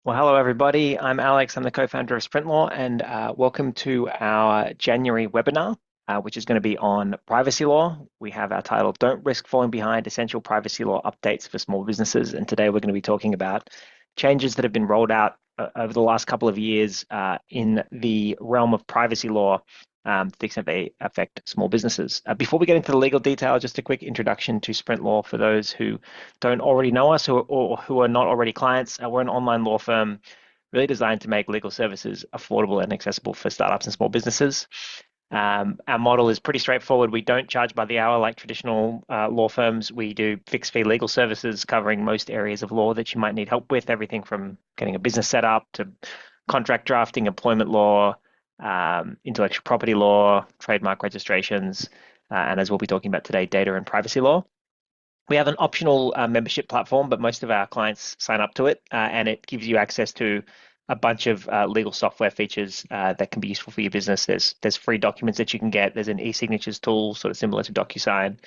Well, hello everybody. I'm Alex. I'm the co-founder of Sprintlaw, and welcome to our January webinar, which is going to be on privacy law. We have our title, Don't Risk Falling Behind, Essential Privacy Law Updates for Small Businesses. And today we're going to be talking about changes that have been rolled out over the last couple of years in the realm of privacy law to the extent they affect small businesses. Before we get into the legal detail, just a quick introduction to Sprintlaw for those who don't already know us or who are not already clients. We're an online law firm really designed to make legal services affordable and accessible for startups and small businesses. Our model is pretty straightforward. We don't charge by the hour like traditional law firms. We do fixed fee legal services covering most areas of law that you might need help with, everything from getting a business set up to contract drafting, employment law, intellectual property law, trademark registrations, and as we'll be talking about today, data and privacy law. We have an optional membership platform, but most of our clients sign up to it, and it gives you access to a bunch of legal software features that can be useful for your business. There's free documents that you can get. There's an e-signatures tool, sort of similar to DocuSign.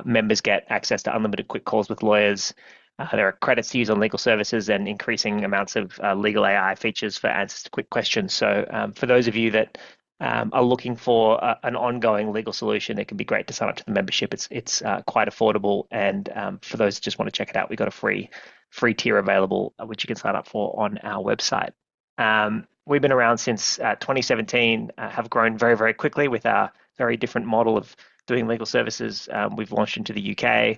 Members get access to unlimited quick calls with lawyers. There are credits to use on legal services and increasing amounts of legal AI features for answers to quick questions. So for those of you that are looking for an ongoing legal solution, it can be great to sign up to the membership. It's quite affordable, and for those who just want to check it out, we've got a free tier available, which you can sign up for on our website. We've been around since 2017, have grown very quickly with our very different model of doing legal services. We've launched into the UK.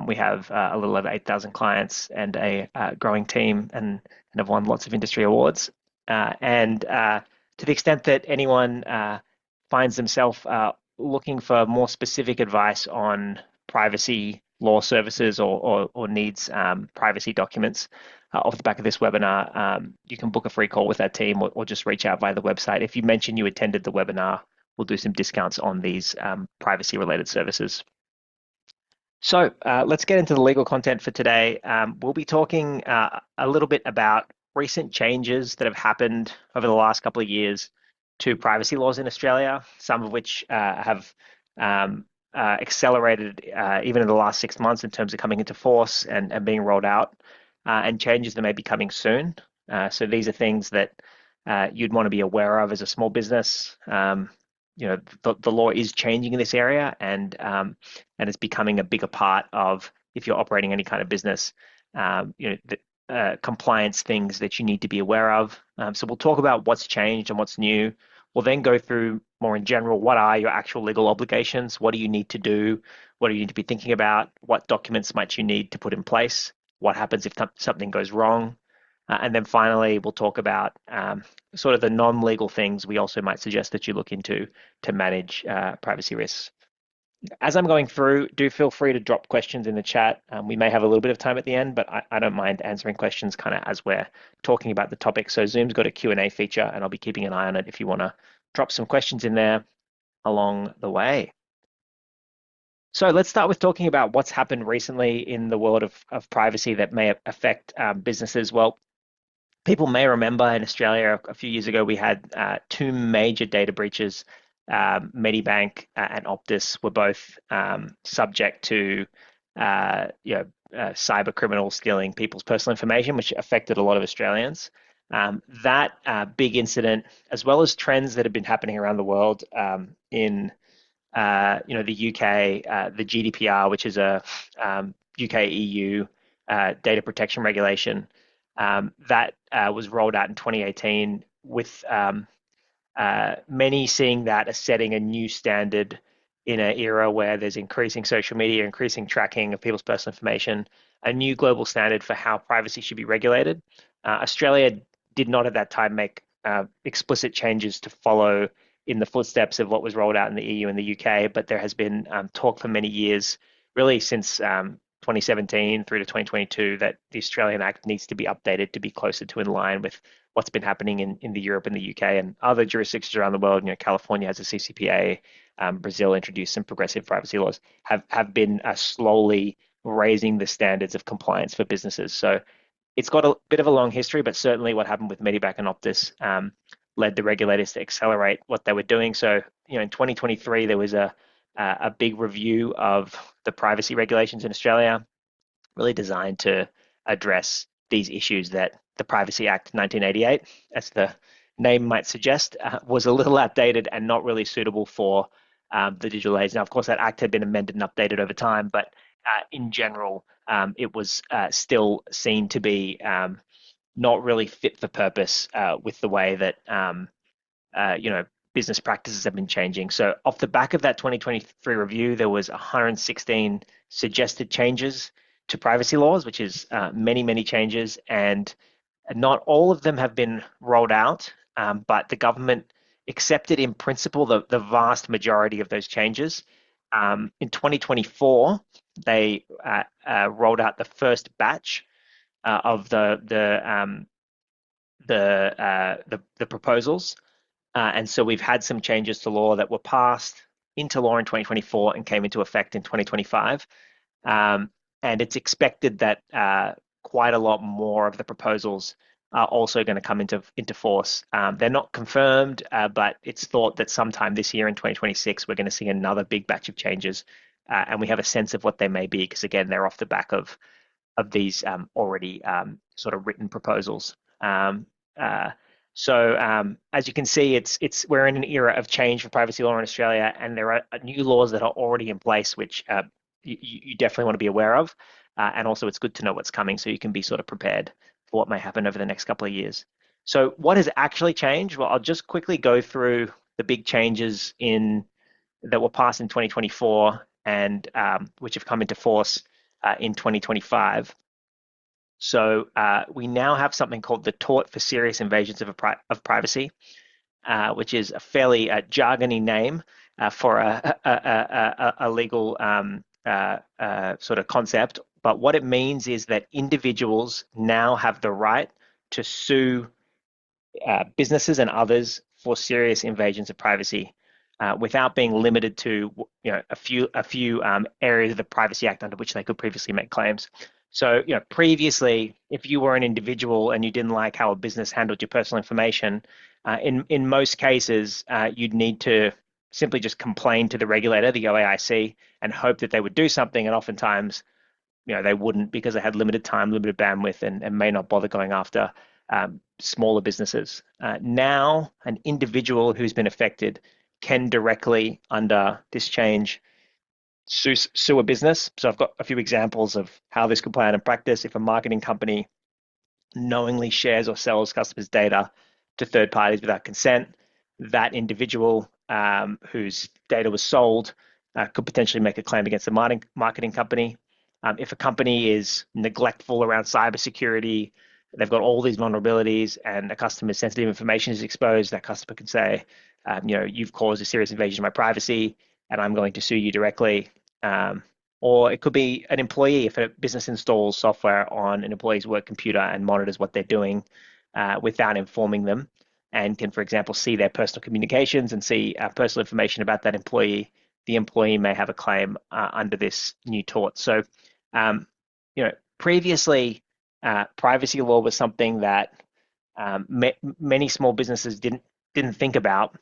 We have a little over 8,000 clients and a growing team, and have won lots of industry awards. And To the extent that anyone finds themselves looking for more specific advice on privacy law services or needs privacy documents off the back of this webinar, you can book a free call with our team or just reach out via the website. If you mention you attended the webinar, we'll do some discounts on these privacy related services. So let's get into the legal content for today. We'll be talking a little bit about recent changes that have happened over the last couple of years to privacy laws in Australia, some of which have accelerated even in the last 6 months in terms of coming into force and being rolled out, and changes that may be coming soon. So these are things that you'd want to be aware of as a small business. The law is changing in this area, and it's becoming a bigger part of if you're operating any kind of business. The compliance things that you need to be aware of. So we'll talk about what's changed and what's new. We'll then go through more in general, what are your actual legal obligations? What do you need to do? What do you need to be thinking about? What documents might you need to put in place? What happens if something goes wrong? And then finally, we'll talk about sort of the non-legal things we also might suggest that you look into to manage privacy risks. As I'm going through, do feel free to drop questions in the chat. We may have a little bit of time at the end, but I don't mind answering questions kind of as we're talking about the topic. So Zoom's got a Q&A feature, and I'll be keeping an eye on it if you want to drop some questions in there along the way. So let's start with talking about what's happened recently in the world of privacy that may affect businesses. Well, people may remember in Australia a few years ago, we had two major data breaches. Medibank and Optus were both subject to cyber criminals stealing people's personal information, which affected a lot of Australians. That big incident, as well as trends that have been happening around the world in the UK, the GDPR, which is a UK EU data protection regulation, that was rolled out in 2018 with many seeing that as setting a new standard in an era where there's increasing social media, increasing tracking of people's personal information, a new global standard for how privacy should be regulated. Australia did not at that time make explicit changes to follow in the footsteps of what was rolled out in the EU and the UK, but there has been talk for many years, really since 2017 through to 2022, that the Australian Act needs to be updated to be closer to in line with what's been happening in the Europe and the UK and other jurisdictions around the world. California has a CCPA, Brazil introduced some progressive privacy laws, have been slowly raising the standards of compliance for businesses. So it's got a bit of a long history, but certainly what happened with Medibank and Optus led the regulators to accelerate what they were doing. So, in 2023, there was a big review of the privacy regulations in Australia, really designed to address these issues that the Privacy Act 1988, as the name might suggest, was a little outdated and not really suitable for the digital age. Now, of course, that act had been amended and updated over time, but in general, it was still seen to be not really fit for purpose with the way that you know, business practices have been changing. So off the back of that 2023 review, there was 116 suggested changes to privacy laws, which is many changes, and not all of them have been rolled out, but the government accepted in principle the vast majority of those changes. In 2024, they rolled out the first batch of the proposals, and so we've had some changes to law that were passed into law in 2024 and came into effect in 2025. And it's expected that quite a lot more of the proposals are also going to come into force. They're not confirmed, but it's thought that sometime this year in 2026, we're going to see another big batch of changes. And we have a sense of what they may be, because again, they're off the back of these already sort of written proposals. So as you can see, we're in an era of change for privacy law in Australia, and there are new laws that are already in place, which you definitely want to be aware of. And also, it's good to know what's coming so you can be sort of prepared for what may happen over the next couple of years. So what has actually changed? Well, I'll just quickly go through the big changes that were passed in 2024 and which have come into force in 2025. So we now have something called the tort for serious invasions of privacy, which is a fairly jargony name for a legal sort of concept. But what it means is that individuals now have the right to sue businesses and others for serious invasions of privacy without being limited to a few areas of the Privacy Act under which they could previously make claims. So, previously, if you were an individual and you didn't like how a business handled your personal information, in most cases, you'd need to simply just complain to the regulator, the OAIC, and hope that they would do something. And oftentimes, they wouldn't, because they had limited time, limited bandwidth, and may not bother going after smaller businesses. Now, an individual who's been affected can directly, under this change, sue a business. So I've got a few examples of how this could play out in practice. If a marketing company knowingly shares or sells customers' data to third parties without consent, that individual whose data was sold could potentially make a claim against the marketing company. If a company is neglectful around cybersecurity, they've got all these vulnerabilities, and a customer's sensitive information is exposed, that customer can say, you've caused a serious invasion of my privacy, and I'm going to sue you directly. Or it could be an employee. If a business installs software on an employee's work computer and monitors what they're doing without informing them, and can, for example, see their personal communications and see personal information about that employee, the employee may have a claim under this new tort. So, previously, privacy law was something that many small businesses didn't think about.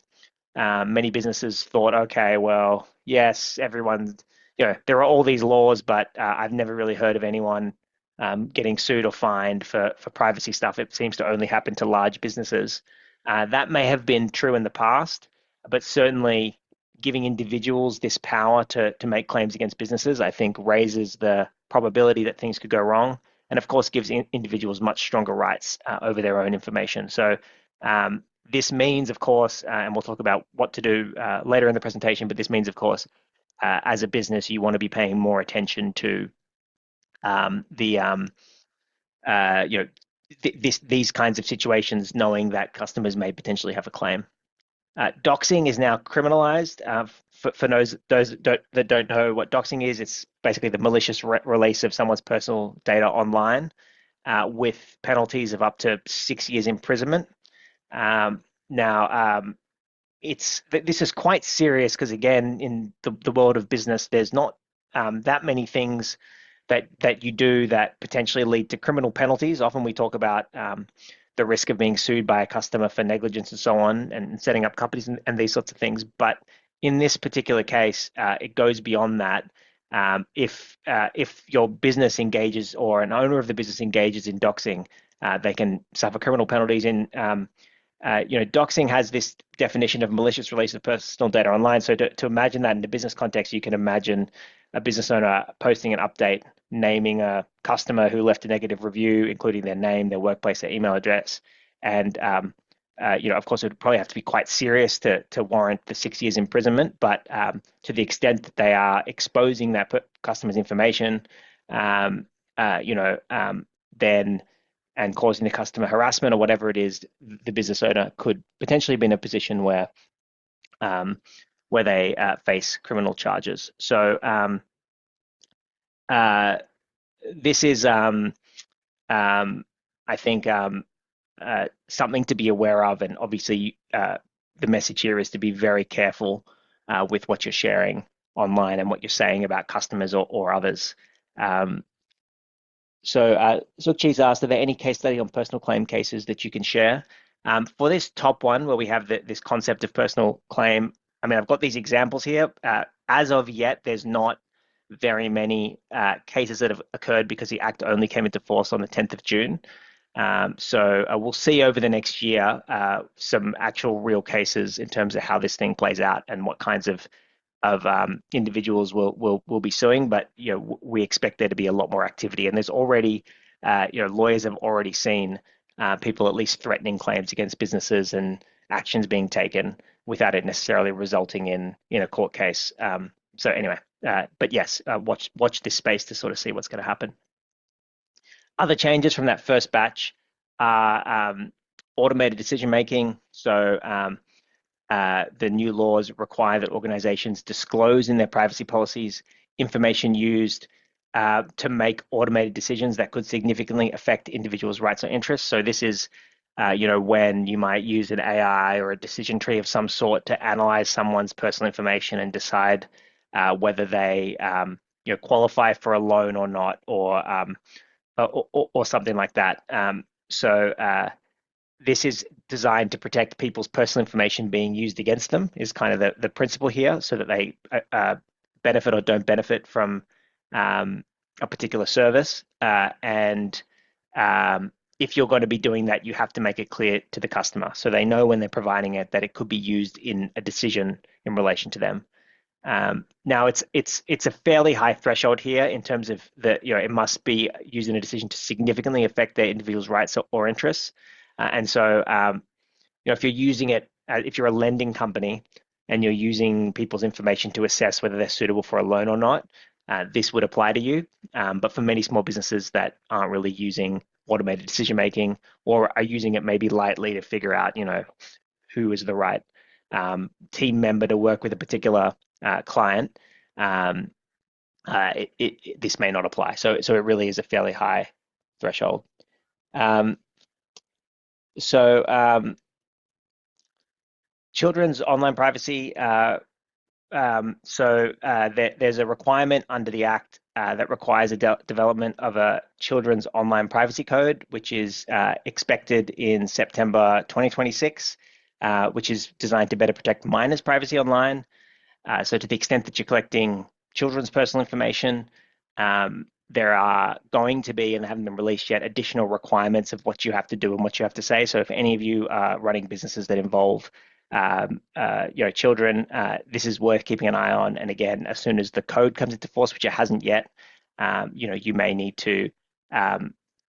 Many businesses thought, okay, well, yes, everyone, there are all these laws, but I've never really heard of anyone getting sued or fined for privacy stuff. It seems to only happen to large businesses. That may have been true in the past, but certainly giving individuals this power to make claims against businesses, I think, raises the probability that things could go wrong, and of course gives individuals much stronger rights over their own information. So this means, of course, and we'll talk about what to do later in the presentation, but this means, of course, as a business, you want to be paying more attention to these kinds of situations, knowing that customers may potentially have a claim. Doxing is now criminalized. For those that don't know what doxing is, it's basically the malicious release of someone's personal data online with penalties of up to 6 years imprisonment. This is quite serious because, again, in the world of business, there's not that many things that you do that potentially lead to criminal penalties. Often we talk about the risk of being sued by a customer for negligence and so on, and setting up companies and these sorts of things. But in this particular case, it goes beyond that. If your business engages, or an owner of the business engages in doxing, they can suffer criminal penalties doxing has this definition of malicious release of personal data online. So to imagine that in a business context, you can imagine a business owner posting an update naming a customer who left a negative review, including their name, their workplace, their email address. And, of course, it would probably have to be quite serious to warrant the 6 years imprisonment. But to the extent that they are exposing that customer's information, then and causing the customer harassment or whatever it is, the business owner could potentially be in a position where they face criminal charges. So this is, I think, something to be aware of, and obviously the message here is to be very careful with what you're sharing online and what you're saying about customers or others. So Sukchi's asked, are there any case study on personal claim cases that you can share? For this top one, where we have this concept of personal claim, I mean, I've got these examples here. As of yet, there's not very many cases that have occurred because the Act only came into force on the 10th of June. So we'll see over the next year some actual real cases in terms of how this thing plays out and what kinds of individuals will be suing, but we expect there to be a lot more activity. And there's already, lawyers have already seen people at least threatening claims against businesses and actions being taken without it necessarily resulting in a court case. So anyway, but yes, watch this space to sort of see what's going to happen. Other changes from that first batch are automated decision making. So the new laws require that organizations disclose in their privacy policies information used to make automated decisions that could significantly affect individuals' rights or interests. So this is, when you might use an AI or a decision tree of some sort to analyze someone's personal information and decide whether they, qualify for a loan or not, or something like that. This is designed to protect people's personal information being used against them, is kind of the principle here, so that they benefit or don't benefit from a particular service. And if you're going to be doing that, you have to make it clear to the customer so they know when they're providing it that it could be used in a decision in relation to them. Now it's a fairly high threshold here in terms of it must be used in a decision to significantly affect their individual's rights or interests. And so, if you're using it, if you're a lending company and you're using people's information to assess whether they're suitable for a loan or not, this would apply to you. But for many small businesses that aren't really using automated decision making or are using it maybe lightly to figure out, who is the right team member to work with a particular client, this may not apply. So it really is a fairly high threshold. Children's online privacy. There's a requirement under the Act that requires a development of a children's online privacy code, which is expected in September 2026, which is designed to better protect minors' privacy online. So to the extent that you're collecting children's personal information, there are going to be, and haven't been released yet, additional requirements of what you have to do and what you have to say. So if any of you are running businesses that involve children, this is worth keeping an eye on. And again, as soon as the code comes into force, which it hasn't yet, you may need to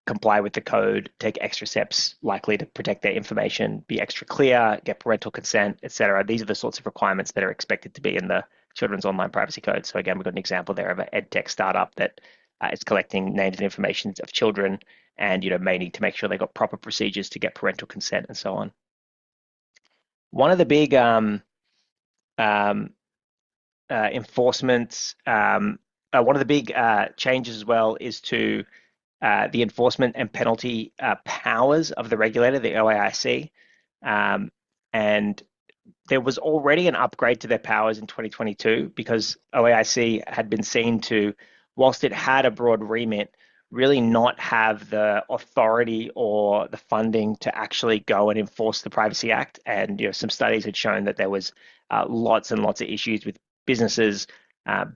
comply with the code, take extra steps likely to protect their information, be extra clear, get parental consent, etc. These are the sorts of requirements that are expected to be in the Children's Online Privacy Code. So again, we've got an example there of an edtech startup that is collecting names and information of children, and may need to make sure they've got proper procedures to get parental consent and so on. One of the big enforcements, one of the big changes as well is to the enforcement and penalty powers of the regulator, the OAIC. And there was already an upgrade to their powers in 2022 because OAIC had been seen to, whilst it had a broad remit, really not have the authority or the funding to actually go and enforce the Privacy Act. And some studies had shown that there was lots and lots of issues with businesses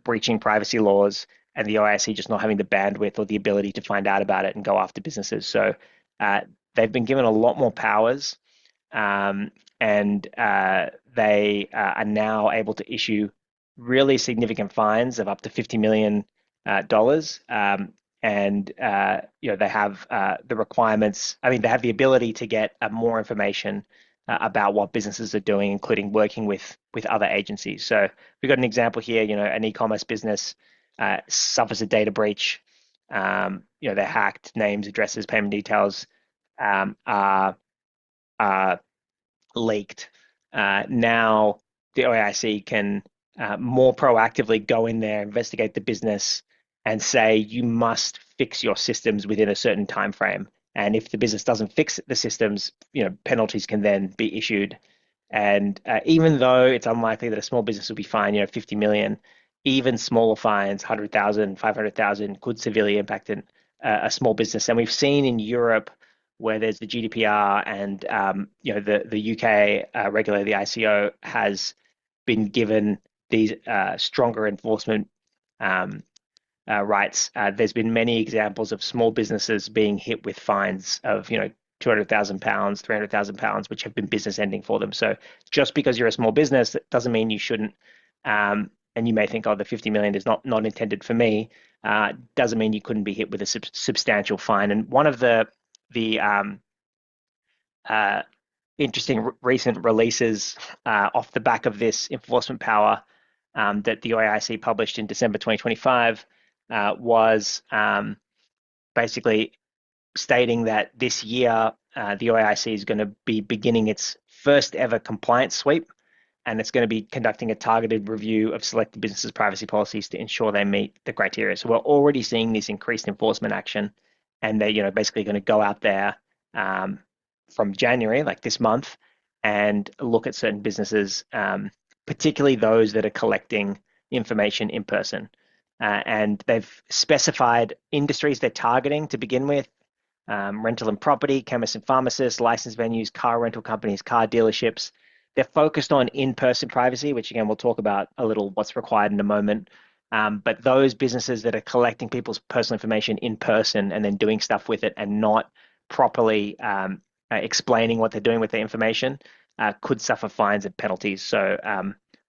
breaching privacy laws, and the OAIC just not having the bandwidth or the ability to find out about it and go after businesses. So uh, they've been given a lot more powers, and they are now able to issue really significant fines of up to $50 million. And they have the requirements. I mean, they have the ability to get more information about what businesses are doing, including working with other agencies. So we've got an example here. An e-commerce business suffers a data breach. They're hacked. Names, addresses, payment details are leaked. Now the OAIC can more proactively go in there, investigate the business, and say you must fix your systems within a certain time frame. And if the business doesn't fix the systems, penalties can then be issued. And even though it's unlikely that a small business will be fined, 50 million, even smaller fines, 100,000, 500,000, could severely impact a small business. And we've seen in Europe where there's the GDPR and the UK regulator, the ICO, has been given these stronger enforcement rights. There's been many examples of small businesses being hit with fines of £200,000, £300,000, which have been business ending for them. So just because you're a small business, that doesn't mean you shouldn't. And you may think, oh, the 50 million is not intended for me. Doesn't mean you couldn't be hit with a substantial fine. And one of the interesting recent releases off the back of this enforcement power that the OAIC published in December 2025 was basically stating that this year the OAIC is going to be beginning its first ever compliance sweep, and it's going to be conducting a targeted review of selected businesses' privacy policies to ensure they meet the criteria. So we're already seeing this increased enforcement action, and they're basically going to go out there from January, like this month, and look at certain businesses, particularly those that are collecting information in person. And they've specified industries they're targeting to begin with: rental and property, chemists and pharmacists, licensed venues, car rental companies, car dealerships. They're focused on in-person privacy, which again, we'll talk about a little what's required in a moment. But those businesses that are collecting people's personal information in person and then doing stuff with it and not properly explaining what they're doing with the information could suffer fines and penalties. So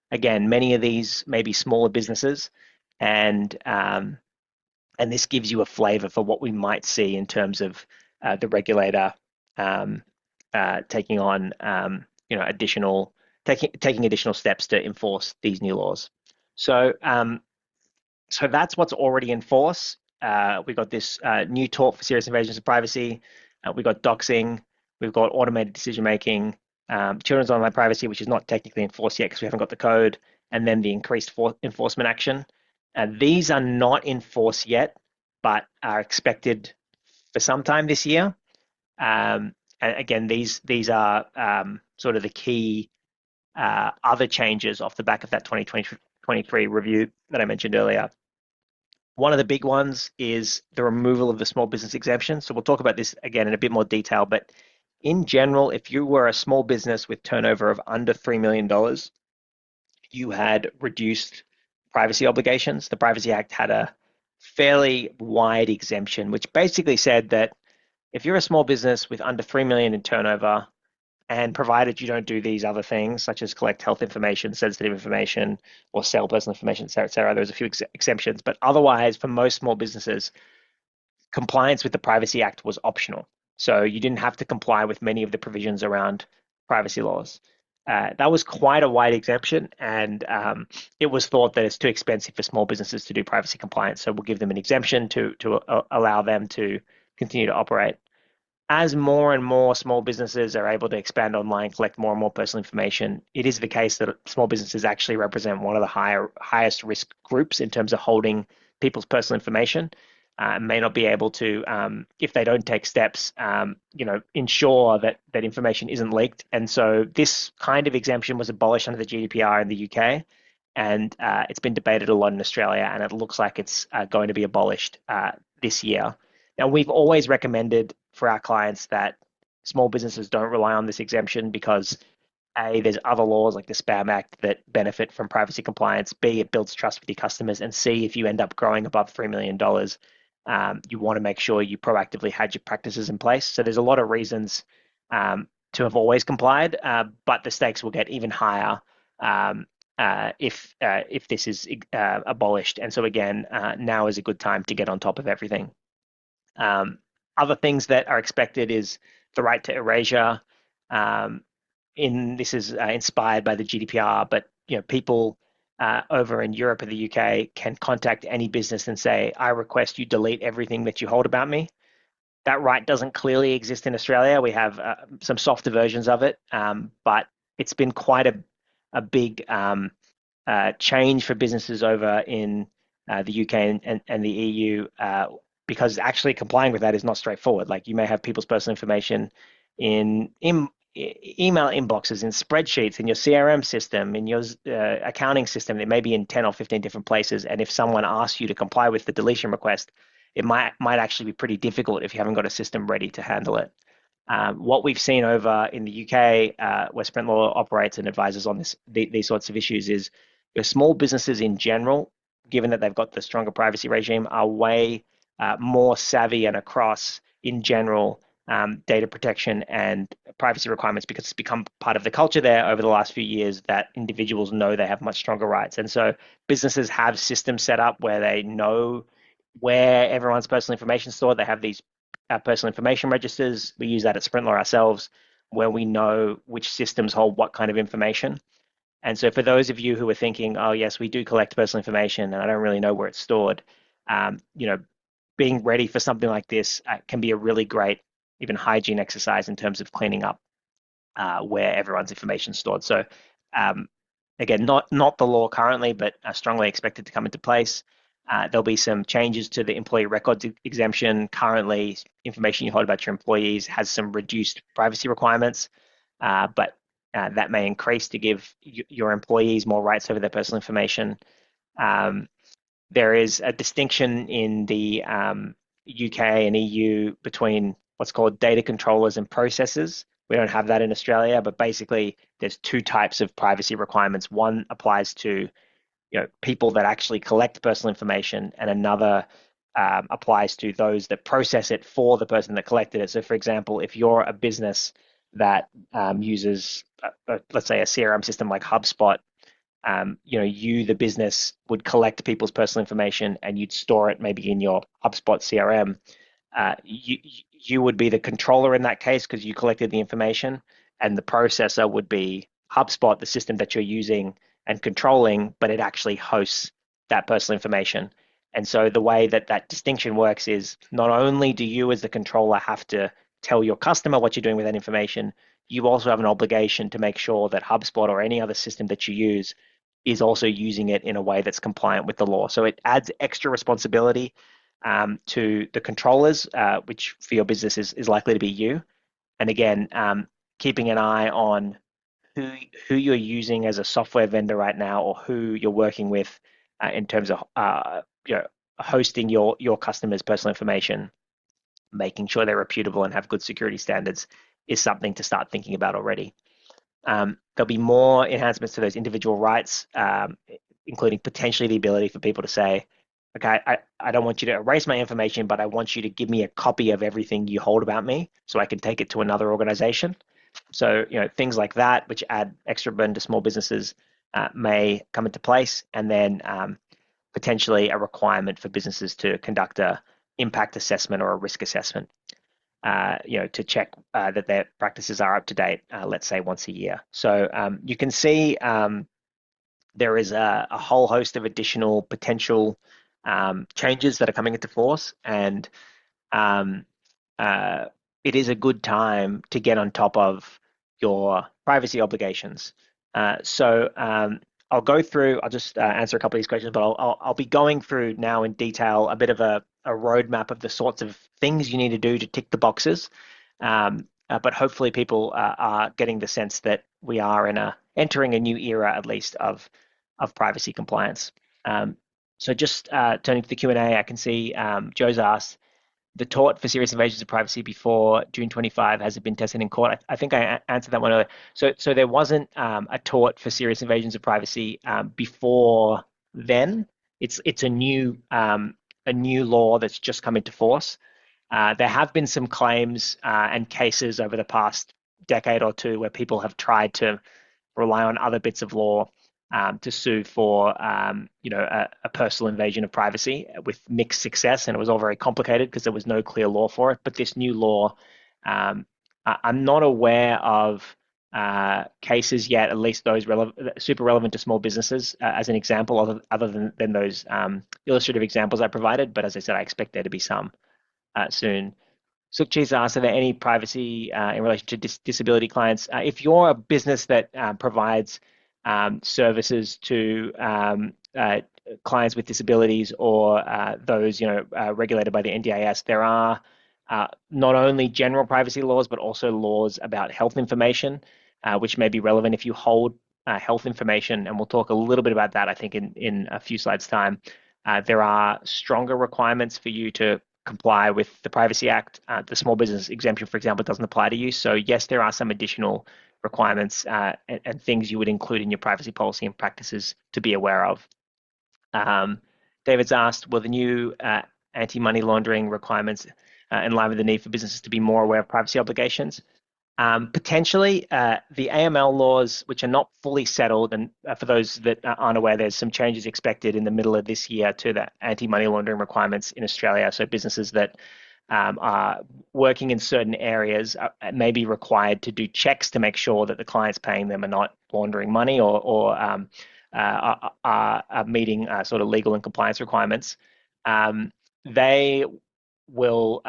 again, many of these may be smaller businesses, and this gives you a flavor for what we might see in terms of the regulator taking on taking additional steps to enforce these new laws. So that's what's already in force. We've got this new tort for serious invasions of privacy. We've got doxing. We've got automated decision making, children's online privacy, which is not technically enforced yet because we haven't got the code, and then the increased enforcement action. These are not in force yet, but are expected for some time this year. And again, these are sort of the key other changes off the back of that 2023 review that I mentioned earlier. One of the big ones is the removal of the small business exemption. So we'll talk about this again in a bit more detail, but in general, if you were a small business with turnover of under $3 million, you had reduced privacy obligations. The Privacy Act had a fairly wide exemption, which basically said that if you're a small business with under 3 million in turnover, and provided you don't do these other things, such as collect health information, sensitive information, or sell personal information, et cetera, there's a few exemptions. But otherwise, for most small businesses, compliance with the Privacy Act was optional. So you didn't have to comply with many of the provisions around privacy laws. That was quite a wide exemption, and it was thought that it's too expensive for small businesses to do privacy compliance. So we'll give them an exemption to allow them to continue to operate. As more and more small businesses are able to expand online, collect more and more personal information, it is the case that small businesses actually represent one of the highest risk groups in terms of holding people's personal information. May not be able to, if they don't take steps, ensure that information isn't leaked. And so this kind of exemption was abolished under the GDPR in the UK, and it's been debated a lot in Australia, and it looks like it's going to be abolished this year. Now, we've always recommended for our clients that small businesses don't rely on this exemption because A, there's other laws like the Spam Act that benefit from privacy compliance. B, it builds trust with your customers. And C, if you end up growing above $3 million, you want to make sure you proactively had your practices in place. So there's a lot of reasons to have always complied, but the stakes will get even higher if this is abolished. And so again, now is a good time to get on top of everything. Other things that are expected is the right to erasure. This is inspired by the GDPR, but people over in Europe or the UK can contact any business and say, "I request you delete everything that you hold about me." That right doesn't clearly exist in Australia. We have some softer versions of it, but it's been quite a big change for businesses over in the UK and the EU because actually complying with that is not straightforward. Like you may have people's personal information in email inboxes, in spreadsheets, in your CRM system, in your accounting system. It may be in 10 or 15 different places. And if someone asks you to comply with the deletion request, it might actually be pretty difficult if you haven't got a system ready to handle it. What we've seen over in the UK, where Sprintlaw operates and advises on these sorts of issues, is your small businesses in general, given that they've got the stronger privacy regime, are way more savvy and across in general data protection and privacy requirements because it's become part of the culture there over the last few years that individuals know they have much stronger rights. And so businesses have systems set up where they know where everyone's personal information is stored. They have these personal information registers. We use that at Sprintlaw ourselves, where we know which systems hold what kind of information. And so for those of you who are thinking, oh, yes, we do collect personal information and I don't really know where it's stored, being ready for something like this can be a really great, even hygiene exercise in terms of cleaning up where everyone's information is stored. So again, not the law currently, but strongly expected to come into place. There'll be some changes to the employee records exemption. Currently, information you hold about your employees has some reduced privacy requirements, but that may increase to give your employees more rights over their personal information. There is a distinction in the UK and EU between what's called data controllers and processors. We don't have that in Australia, but basically there's two types of privacy requirements. One applies to people that actually collect personal information, and another applies to those that process it for the person that collected it. So, for example, if you're a business that uses, let's say, a CRM system like HubSpot, you, the business, would collect people's personal information and you'd store it maybe in your HubSpot CRM. You would be the controller in that case because you collected the information, and the processor would be HubSpot, the system that you're using and controlling, but it actually hosts that personal information. And so the way that that distinction works is not only do you as the controller have to tell your customer what you're doing with that information, you also have an obligation to make sure that HubSpot or any other system that you use is also using it in a way that's compliant with the law. So it adds extra responsibility to the controllers, which for your business is likely to be you. And again, keeping an eye on who you're using as a software vendor right now, or who you're working with in terms of hosting your customers' personal information, making sure they're reputable and have good security standards is something to start thinking about already. There'll be more enhancements to those individual rights, including potentially the ability for people to say, okay, I don't want you to erase my information, but I want you to give me a copy of everything you hold about me so I can take it to another organization. So, things like that, which add extra burden to small businesses, may come into place. And then potentially a requirement for businesses to conduct a impact assessment or a risk assessment, to check that their practices are up to date, let's say once a year. So you can see there is a whole host of additional potential changes that are coming into force, and it is a good time to get on top of your privacy obligations. So I'll go through, I'll just answer a couple of these questions, but I'll be going through now in detail a bit of a roadmap of the sorts of things you need to do to tick the boxes. But hopefully people are getting the sense that we are entering a new era, at least, of privacy compliance. So just turning to the Q&A, I can see Joe's asked, the tort for serious invasions of privacy before June 25, has it been tested in court? I think I answered that one earlier. So there wasn't a tort for serious invasions of privacy before then. It's a new a new law that's just come into force. There have been some claims and cases over the past decade or two where people have tried to rely on other bits of law to sue for, a personal invasion of privacy with mixed success, and it was all very complicated because there was no clear law for it. But this new law, I'm not aware of cases yet, at least those super relevant to small businesses, as an example, other than those illustrative examples I provided. But as I said, I expect there to be some soon. Sukchi's asked, are there any privacy in relation to disability clients? If you're a business that provides services to clients with disabilities or those regulated by the NDIS, there are not only general privacy laws, but also laws about health information, which may be relevant if you hold health information. And we'll talk a little bit about that, I think, in a few slides' time. There are stronger requirements for you to comply with the Privacy Act. The small business exemption, for example, doesn't apply to you. So yes, there are some additional requirements and things you would include in your privacy policy and practices to be aware of. David's asked, will the new anti-money laundering requirements in line with the need for businesses to be more aware of privacy obligations? Potentially, the AML laws, which are not fully settled, and for those that aren't aware, there's some changes expected in the middle of this year to the anti-money laundering requirements in Australia. So businesses that are working in certain areas may be required to do checks to make sure that the clients paying them are not laundering money or are meeting sort of legal and compliance requirements. They will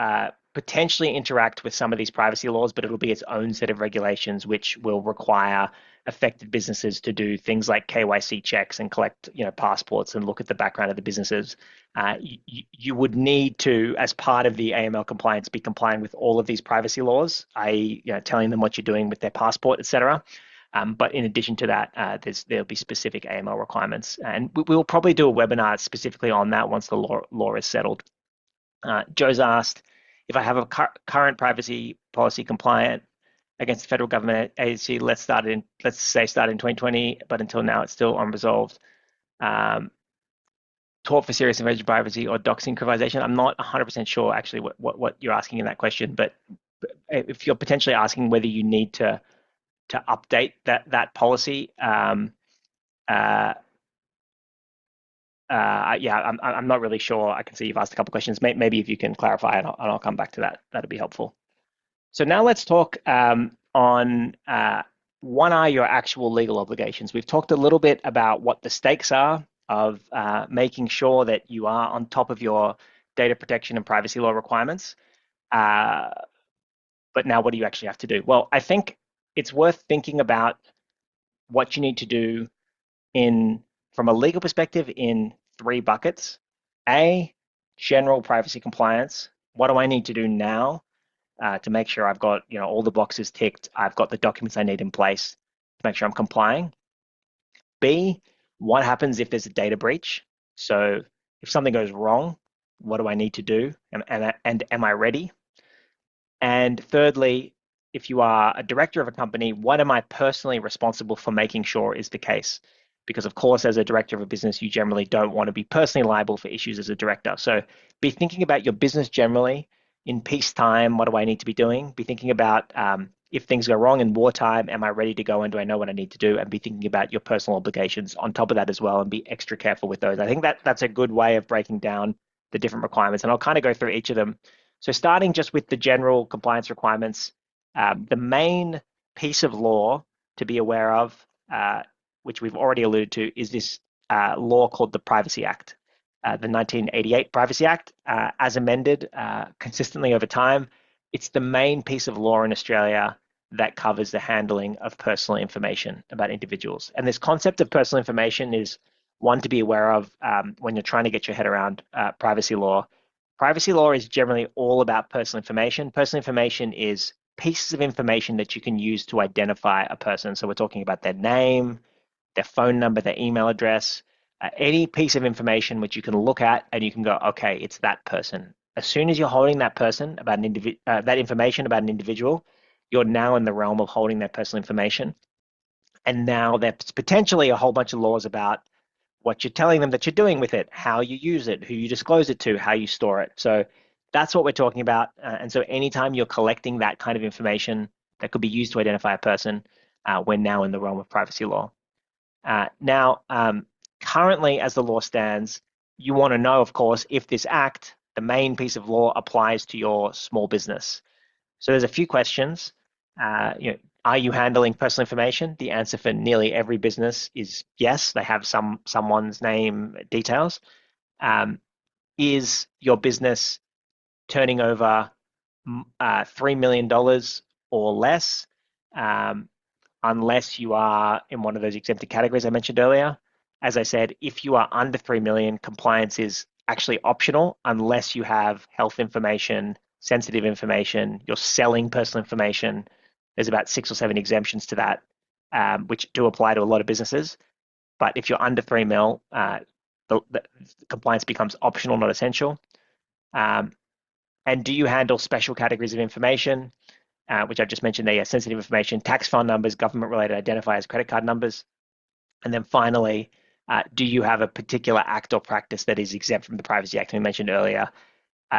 potentially interact with some of these privacy laws, but it'll be its own set of regulations, which will require affected businesses to do things like KYC checks and collect, passports and look at the background of the businesses. You would need to, as part of the AML compliance, be complying with all of these privacy laws, i.e., telling them what you're doing with their passport, etc. But in addition to that, there'll be specific AML requirements, and we'll probably do a webinar specifically on that once the law is settled. Joe's asked, if I have a current privacy policy compliant against the federal government agency, let's say start in 2020, but until now it's still unresolved. Tort for serious invasion of privacy or doxing criminalization. I'm not 100% sure actually what you're asking in that question, but if you're potentially asking whether you need to update that policy, I'm not really sure. I can see you've asked a couple of questions. Maybe if you can clarify, and I'll come back to that. That'd be helpful. So now let's talk on what are your actual legal obligations. We've talked a little bit about what the stakes are of making sure that you are on top of your data protection and privacy law requirements. But now what do you actually have to do? Well, I think it's worth thinking about what you need to do from a legal perspective in 3 buckets. A, general privacy compliance. What do I need to do now to make sure I've got all the boxes ticked, I've got the documents I need in place to make sure I'm complying. B, what happens if there's a data breach? So if something goes wrong, what do I need to do? And am I ready? And thirdly, if you are a director of a company, what am I personally responsible for making sure is the case? Because of course, as a director of a business, you generally don't want to be personally liable for issues as a director. So be thinking about your business generally. In peacetime, what do I need to be doing? Be thinking about if things go wrong in wartime, am I ready to go and do I know what I need to do? And be thinking about your personal obligations on top of that as well, and be extra careful with those. I think that's a good way of breaking down the different requirements, and I'll kind of go through each of them. So starting just with the general compliance requirements, the main piece of law to be aware of, which we've already alluded to, is this law called the Privacy Act, the 1988 Privacy Act, as amended consistently over time. It's the main piece of law in Australia that covers the handling of personal information about individuals. And this concept of personal information is one to be aware of when you're trying to get your head around privacy law. Privacy law is generally all about personal information. Personal information is pieces of information that you can use to identify a person. So we're talking about their name, their phone number, their email address, any piece of information which you can look at and you can go, okay, it's that person. As soon as you're holding that person about that information about an individual, you're now in the realm of holding their personal information. And now there's potentially a whole bunch of laws about what you're telling them that you're doing with it, how you use it, who you disclose it to, how you store it. So that's what we're talking about. And so anytime you're collecting that kind of information that could be used to identify a person, we're now in the realm of privacy law. Currently, as the law stands, you want to know, of course, if this act, the main piece of law, applies to your small business. So there's a few questions. Are you handling personal information? The answer for nearly every business is yes. They have someone's name details. Is your business turning over $3 million or less? Unless you are in one of those exempted categories I mentioned earlier. As I said, if you are under 3 million, compliance is actually optional unless you have health information, sensitive information, you're selling personal information. There's about 6 or 7 exemptions to that, which do apply to a lot of businesses. But if you're under 3 mil, the compliance becomes optional, not essential. And do you handle special categories of information? Which I've just mentioned there, sensitive information, tax file numbers, government-related identifiers, credit card numbers. And then finally, do you have a particular act or practice that is exempt from the Privacy Act we mentioned earlier?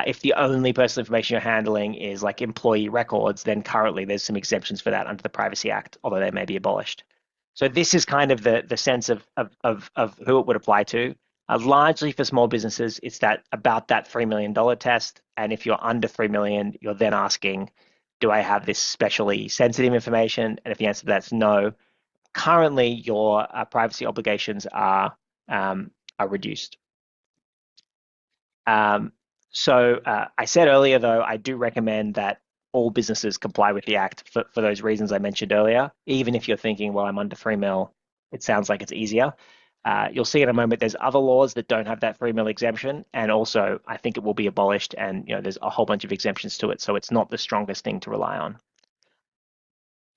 If the only personal information you're handling is like employee records, then currently there's some exemptions for that under the Privacy Act, although they may be abolished. So this is kind of the sense of who it would apply to. Largely for small businesses, it's about that $3 million test. And if you're under 3 million, you're then asking, do I have this specially sensitive information? And if the answer to that's no, currently your privacy obligations are reduced. So I said earlier, though, I do recommend that all businesses comply with the Act for those reasons I mentioned earlier. Even if you're thinking, well, I'm under 3 mil, it sounds like it's easier. You'll see in a moment there's other laws that don't have that 3 mil exemption, and also I think it will be abolished, and there's a whole bunch of exemptions to it, so it's not the strongest thing to rely on.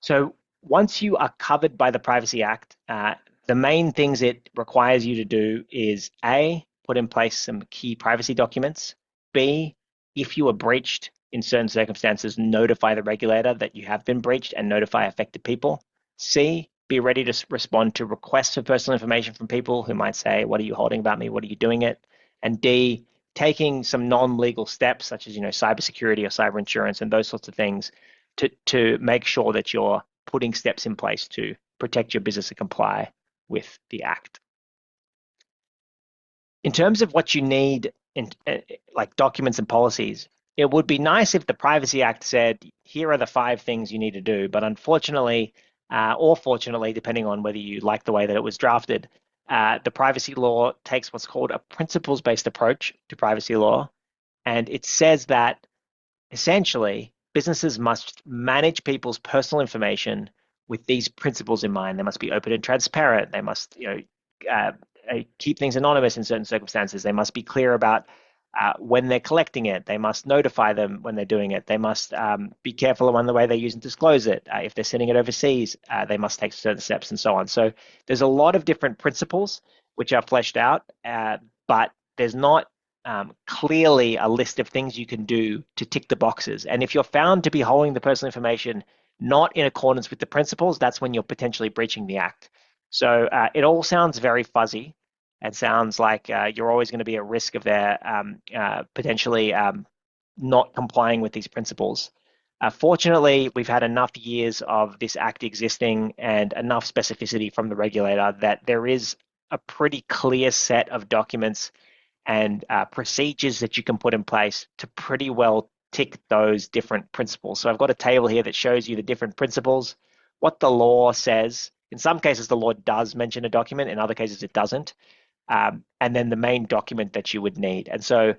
So once you are covered by the Privacy Act, the main things it requires you to do is A, put in place some key privacy documents. B, if you are breached in certain circumstances, notify the regulator that you have been breached and notify affected people. C, be ready to respond to requests for personal information from people who might say, what are you holding about me? What are you doing it? And D, taking some non-legal steps such as cybersecurity or cyber insurance and those sorts of things to make sure that you're putting steps in place to protect your business and comply with the Act. In terms of what you need in like documents and policies, it would be nice if the Privacy Act said, here are the 5 things you need to do. But unfortunately, or fortunately, depending on whether you like the way that it was drafted, the privacy law takes what's called a principles-based approach to privacy law. And it says that essentially, businesses must manage people's personal information with these principles in mind. They must be open and transparent. They must keep things anonymous in certain circumstances. They must be clear about when they're collecting it. They must notify them when they're doing it. They must be careful on the way they use and disclose it. If they're sending it overseas, they must take certain steps and so on. So there's a lot of different principles which are fleshed out, but there's not clearly a list of things you can do to tick the boxes. And if you're found to be holding the personal information not in accordance with the principles, that's when you're potentially breaching the Act. So it all sounds very fuzzy. It sounds like you're always going to be at risk of their potentially not complying with these principles. Fortunately, we've had enough years of this Act existing and enough specificity from the regulator that there is a pretty clear set of documents and procedures that you can put in place to pretty well tick those different principles. So I've got a table here that shows you the different principles, what the law says. In some cases, the law does mention a document. In other cases, it doesn't. And then the main document that you would need. And so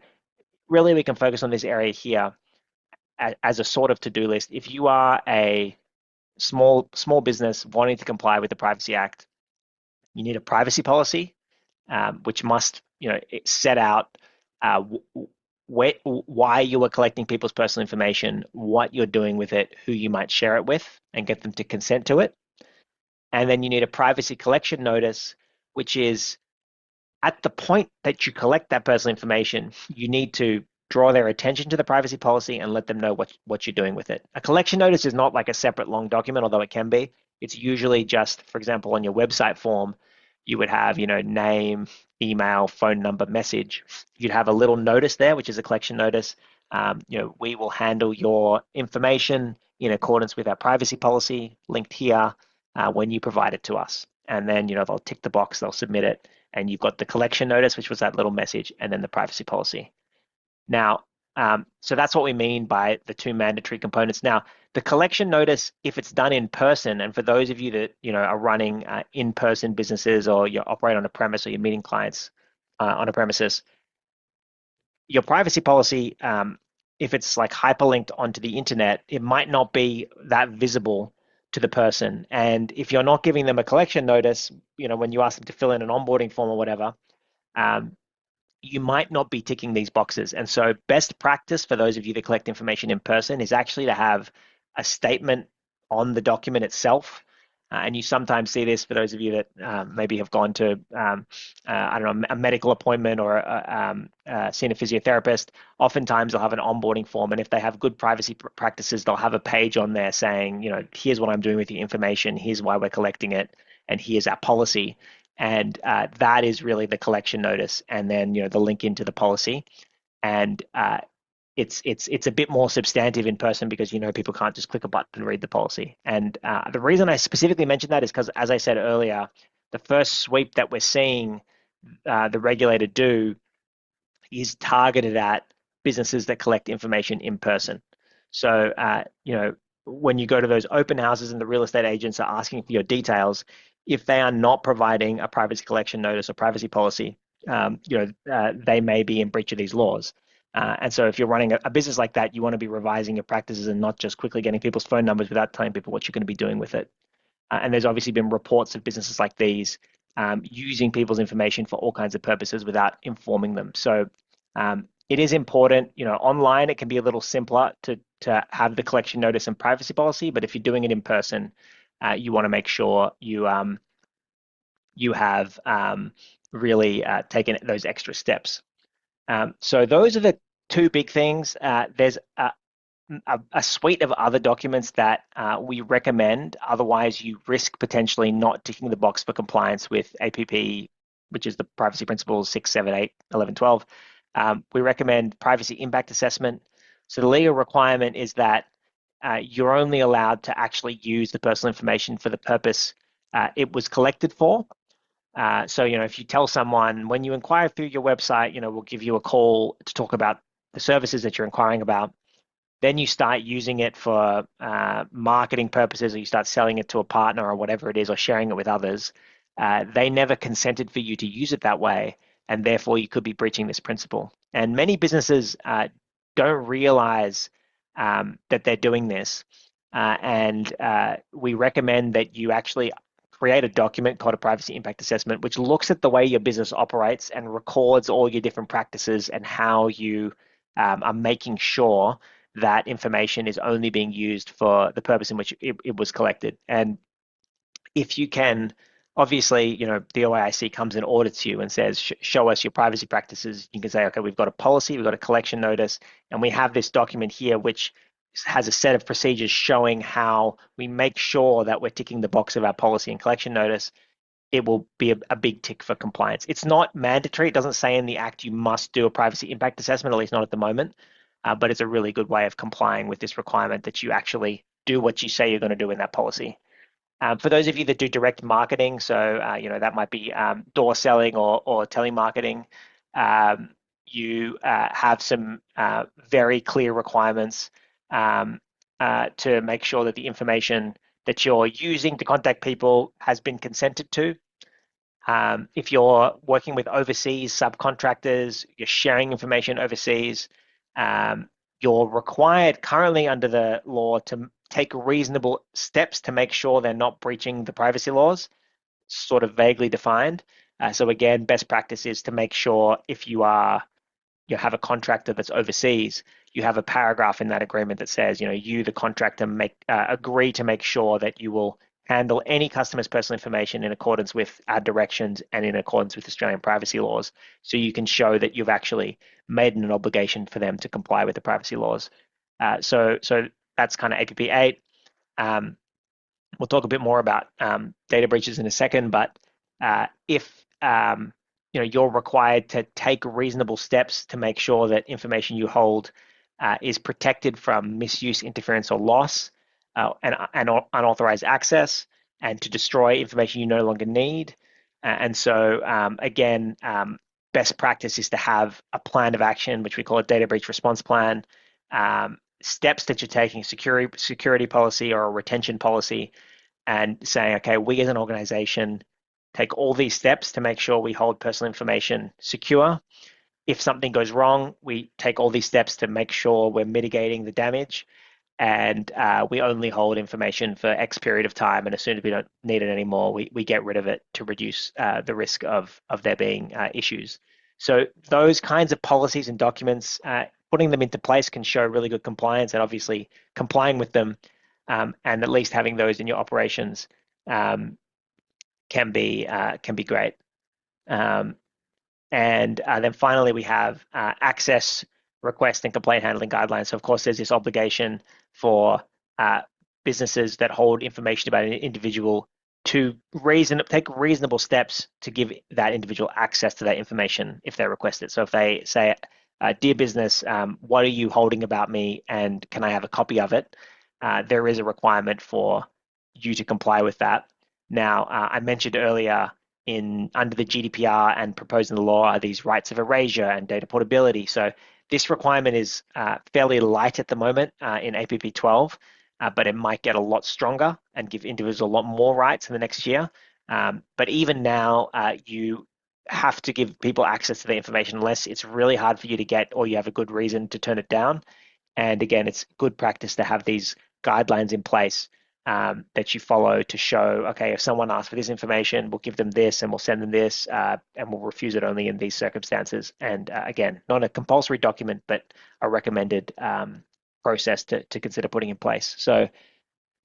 really, we can focus on this area here as a sort of to-do list. If you are a small business wanting to comply with the Privacy Act, you need a privacy policy, which must set out why you are collecting people's personal information, what you're doing with it, who you might share it with, and get them to consent to it. And then you need a privacy collection notice, which is at the point that you collect that personal information, you need to draw their attention to the privacy policy and let them know what you're doing with it. A collection notice is not like a separate long document, although it can be. It's usually just, for example, on your website form, you would have, name, email, phone number, message. You'd have a little notice there, which is a collection notice. We will handle your information in accordance with our privacy policy linked here when you provide it to us. And then, they'll tick the box, they'll submit it, and you've got the collection notice, which was that little message, and then the privacy policy. Now, so that's what we mean by the two mandatory components. Now, the collection notice, if it's done in person, and for those of you that are running in-person businesses, or you operate on a premise, or you're meeting clients on a premises, your privacy policy, if it's like hyperlinked onto the internet, it might not be that visible to the person. And if you're not giving them a collection notice, when you ask them to fill in an onboarding form or whatever, um, you might not be ticking these boxes. And so best practice for those of you that collect information in person is actually to have a statement on the document itself. And you sometimes see this for those of you that maybe have gone to, I don't know, a medical appointment or seen a physiotherapist. Oftentimes they'll have an onboarding form. And if they have good privacy practices, they'll have a page on there saying, here's what I'm doing with the information. Here's why we're collecting it. And here's our policy. And that is really the collection notice, and then the link into the policy. And it's a bit more substantive in person because people can't just click a button and read the policy. And the reason I specifically mentioned that is because, as I said earlier, the first sweep that we're seeing the regulator do is targeted at businesses that collect information in person. So, when you go to those open houses and the real estate agents are asking for your details, if they are not providing a privacy collection notice or privacy policy, they may be in breach of these laws. And so if you're running a business like that, you want to be revising your practices and not just quickly getting people's phone numbers without telling people what you're going to be doing with it. And there's obviously been reports of businesses like these using people's information for all kinds of purposes without informing them. So it is important, online it can be a little simpler to have the collection notice and privacy policy, but if you're doing it in person, you want to make sure you have really taken those extra steps. So those are the two big things. There's a suite of other documents that we recommend. Otherwise, you risk potentially not ticking the box for compliance with APP, which is the privacy principles 6, 7, 8, 11, 12. We recommend privacy impact assessment. So the legal requirement is that you're only allowed to actually use the personal information for the purpose it was collected for. So, if you tell someone when you inquire through your website, we'll give you a call to talk about the services that you're inquiring about. Then you start using it for marketing purposes, or you start selling it to a partner or whatever it is, or sharing it with others. They never consented for you to use it that way, and therefore you could be breaching this principle. And many businesses don't realize that they're doing this. And we recommend that you actually create a document called a privacy impact assessment, which looks at the way your business operates and records all your different practices and how you are making sure that information is only being used for the purpose in which it was collected. And if you can, obviously, the OAIC comes and audits you and says, show us your privacy practices. You can say, okay, we've got a policy, we've got a collection notice, and we have this document here, which has a set of procedures showing how we make sure that we're ticking the box of our policy and collection notice. It will be a big tick for compliance. It's not mandatory. It doesn't say in the Act you must do a privacy impact assessment, at least not at the moment. But it's a really good way of complying with this requirement that you actually do what you say you're going to do in that policy. For those of you that do direct marketing, so that might be door selling or telemarketing, you have some very clear requirements to make sure that the information that you're using to contact people has been consented to. If you're working with overseas subcontractors, you're sharing information overseas, you're required currently under the law to take reasonable steps to make sure they're not breaching the privacy laws, sort of vaguely defined. So again, best practice is to make sure if you have a contractor that's overseas, you have a paragraph in that agreement that says, you, the contractor, agree to make sure that you will handle any customer's personal information in accordance with our directions and in accordance with Australian privacy laws. So you can show that you've actually made an obligation for them to comply with the privacy laws. So that's kind of APP 8. We'll talk a bit more about data breaches in a second, but if you're required to take reasonable steps to make sure that information you hold is protected from misuse, interference, or loss, and unauthorized access, and to destroy information you no longer need. And so, again, best practice is to have a plan of action, which we call a data breach response plan, steps that you're taking, security policy or a retention policy, and saying, okay, we as an organization take all these steps to make sure we hold personal information secure. If something goes wrong, we take all these steps to make sure we're mitigating the damage, and we only hold information for X period of time, and as soon as we don't need it anymore, we get rid of it to reduce the risk of there being issues. So those kinds of policies and documents, putting them into place can show really good compliance, and obviously complying with them, and at least having those in your operations can be great. And then finally, we have access request and complaint handling guidelines. So of course, there's this obligation for businesses that hold information about an individual to take reasonable steps to give that individual access to that information if they request it. So if they say, dear business, what are you holding about me, and can I have a copy of it? There is a requirement for you to comply with that. Now, I mentioned earlier under the GDPR and proposed in the law are these rights of erasure and data portability. So this requirement is fairly light at the moment in APP 12, but it might get a lot stronger and give individuals a lot more rights in the next year. But even now, you have to give people access to the information unless it's really hard for you to get or you have a good reason to turn it down. And again, it's good practice to have these guidelines in place that you follow to show, okay, if someone asks for this information, we'll give them this and we'll send them this, and we'll refuse it only in these circumstances. And again, not a compulsory document, but a recommended process to consider putting in place. So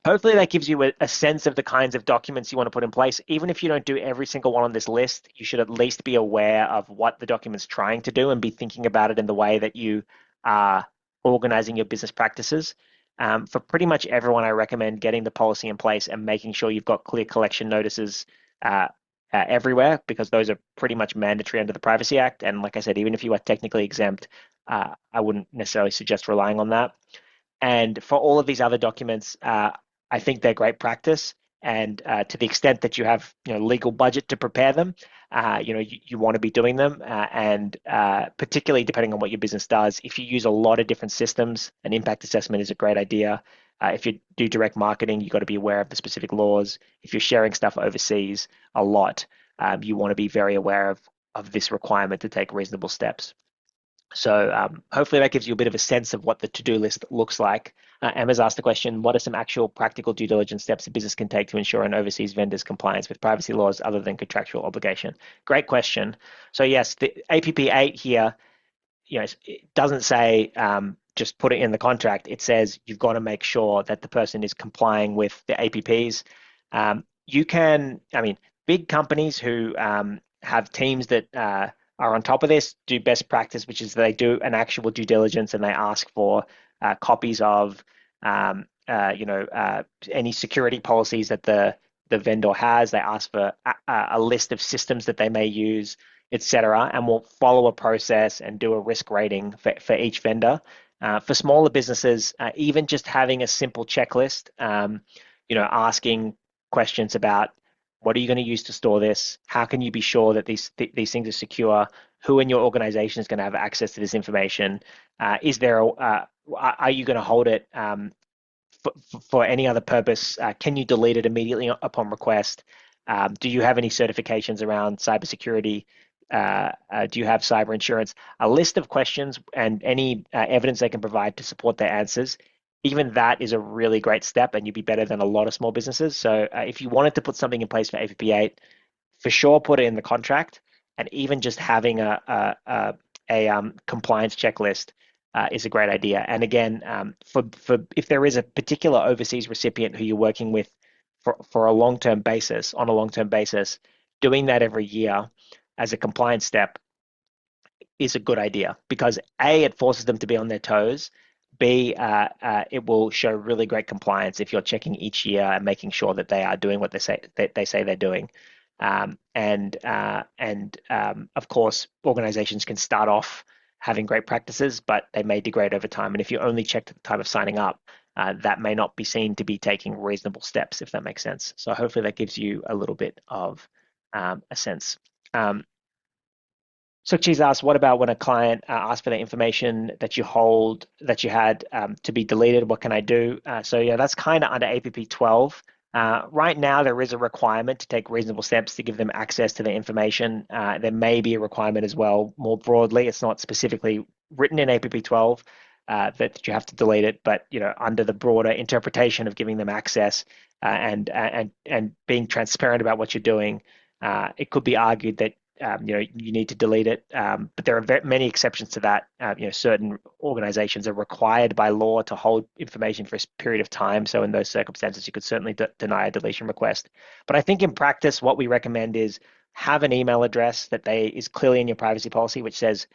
hopefully that gives you a sense of the kinds of documents you want to put in place. Even if you don't do every single one on this list, you should at least be aware of what the document's trying to do and be thinking about it in the way that you are organizing your business practices. For pretty much everyone, I recommend getting the policy in place and making sure you've got clear collection notices everywhere, because those are pretty much mandatory under the Privacy Act. And like I said, even if you are technically exempt, I wouldn't necessarily suggest relying on that. And for all of these other documents, I think they're great practice. And to the extent that you have legal budget to prepare them, you want to be doing them. And particularly depending on what your business does, if you use a lot of different systems, an impact assessment is a great idea. If you do direct marketing, you've got to be aware of the specific laws. If you're sharing stuff overseas a lot, you want to be very aware of this requirement to take reasonable steps. So hopefully that gives you a bit of a sense of what the to-do list looks like. Emma's asked the question, what are some actual practical due diligence steps a business can take to ensure an overseas vendor's compliance with privacy laws other than contractual obligation? Great question. So yes, the APP 8 here, it doesn't say just put it in the contract. It says you've got to make sure that the person is complying with the APPs. Big companies who have teams that are on top of this do best practice, which is they do an actual due diligence and they ask for copies of any security policies that the vendor has. They ask for a list of systems that they may use, etc., and will follow a process and do a risk rating for each vendor. For smaller businesses, even just having a simple checklist, asking questions about what are you going to use to store this? How can you be sure that these things are secure? Who in your organization is going to have access to this information? Are you going to hold it for any other purpose? Can you delete it immediately upon request? Do you have any certifications around cybersecurity? Do you have cyber insurance? A list of questions and any evidence they can provide to support their answers. Even that is a really great step, and you'd be better than a lot of small businesses. So if you wanted to put something in place for APP 8, for sure put it in the contract, and even just having a compliance checklist is a great idea. And again, for if there is a particular overseas recipient who you're working with for a long-term basis, doing that every year as a compliance step is a good idea, because A, it forces them to be on their toes. B, it will show really great compliance if you're checking each year and making sure that they are doing what they say they're doing. Of course, organizations can start off having great practices, but they may degrade over time. And if you only checked at the time of signing up, that may not be seen to be taking reasonable steps, if that makes sense. So hopefully that gives you a little bit of a sense. So she's asked, what about when a client asks for the information that you hold, that you had to be deleted? What can I do? So yeah, that's kind of under APP 12. Right now, there is a requirement to take reasonable steps to give them access to the information. There may be a requirement as well, more broadly. It's not specifically written in APP 12 that you have to delete it, but under the broader interpretation of giving them access and being transparent about what you're doing, it could be argued that you need to delete it. But there are many exceptions to that. Certain organizations are required by law to hold information for a period of time. So in those circumstances, you could certainly deny a deletion request. But I think in practice, what we recommend is have an email address that is clearly in your privacy policy, which says,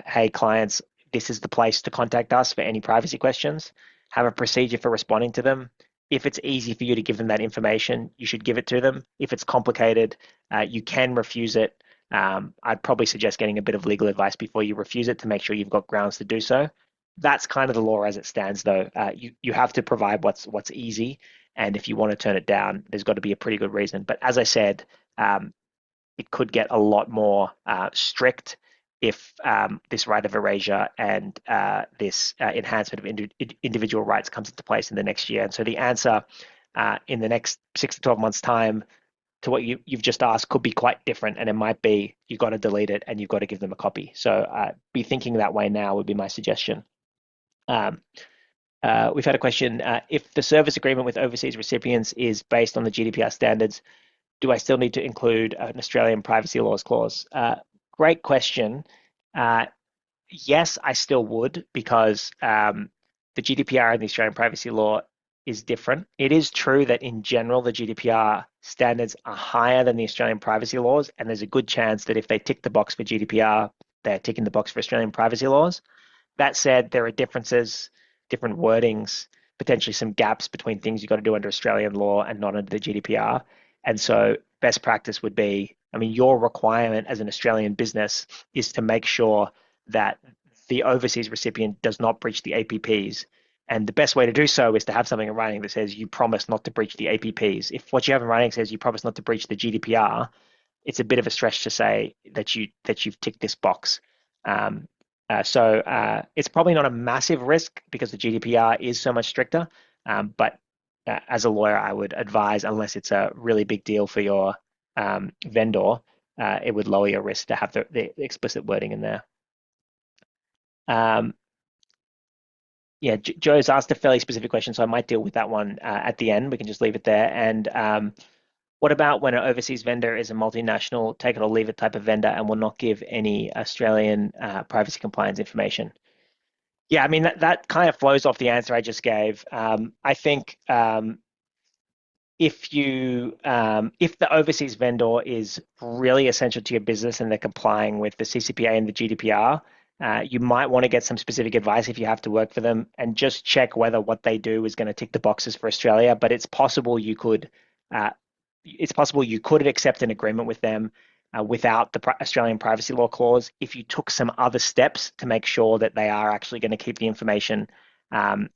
hey, clients, this is the place to contact us for any privacy questions. Have a procedure for responding to them. If it's easy for you to give them that information, you should give it to them. If it's complicated, you can refuse it. I'd probably suggest getting a bit of legal advice before you refuse it to make sure you've got grounds to do so. That's kind of the law as it stands, though. You have to provide what's easy, and if you want to turn it down, there's got to be a pretty good reason. But as I said, it could get a lot more strict if this right of erasure and this enhancement of individual rights comes into place in the next year. And so the answer in the next 6 to 12 months' time to what you've just asked could be quite different, and it might be you've got to delete it and you've got to give them a copy. So be thinking that way now would be my suggestion. We've had a question, if the service agreement with overseas recipients is based on the GDPR standards, do I still need to include an Australian privacy laws clause? Great question. Yes, I still would, because the GDPR and the Australian privacy law is different. It is true that in general, the GDPR standards are higher than the Australian privacy laws, and there's a good chance that if they tick the box for GDPR, they're ticking the box for Australian privacy laws. That said, there are differences, different wordings, potentially some gaps between things you've got to do under Australian law and not under the GDPR. And so best practice would be, your requirement as an Australian business is to make sure that the overseas recipient does not breach the APPs. And the best way to do so is to have something in writing that says you promise not to breach the APPs. If what you have in writing says you promise not to breach the GDPR, it's a bit of a stretch to say that you've ticked this box. So it's probably not a massive risk because the GDPR is so much stricter. But as a lawyer, I would advise, unless it's a really big deal for your vendor, it would lower your risk to have the explicit wording in there. Yeah, Joe's asked a fairly specific question, so I might deal with that one at the end. We can just leave it there. And what about when an overseas vendor is a multinational, take it or leave it type of vendor and will not give any Australian privacy compliance information? Yeah, that kind of flows off the answer I just gave. I think if the overseas vendor is really essential to your business and they're complying with the CCPA and the GDPR, you might want to get some specific advice if you have to work for them, and just check whether what they do is going to tick the boxes for Australia. But it's possible you could accept an agreement with them without the Australian privacy law clause if you took some other steps to make sure that they are actually going to keep the information in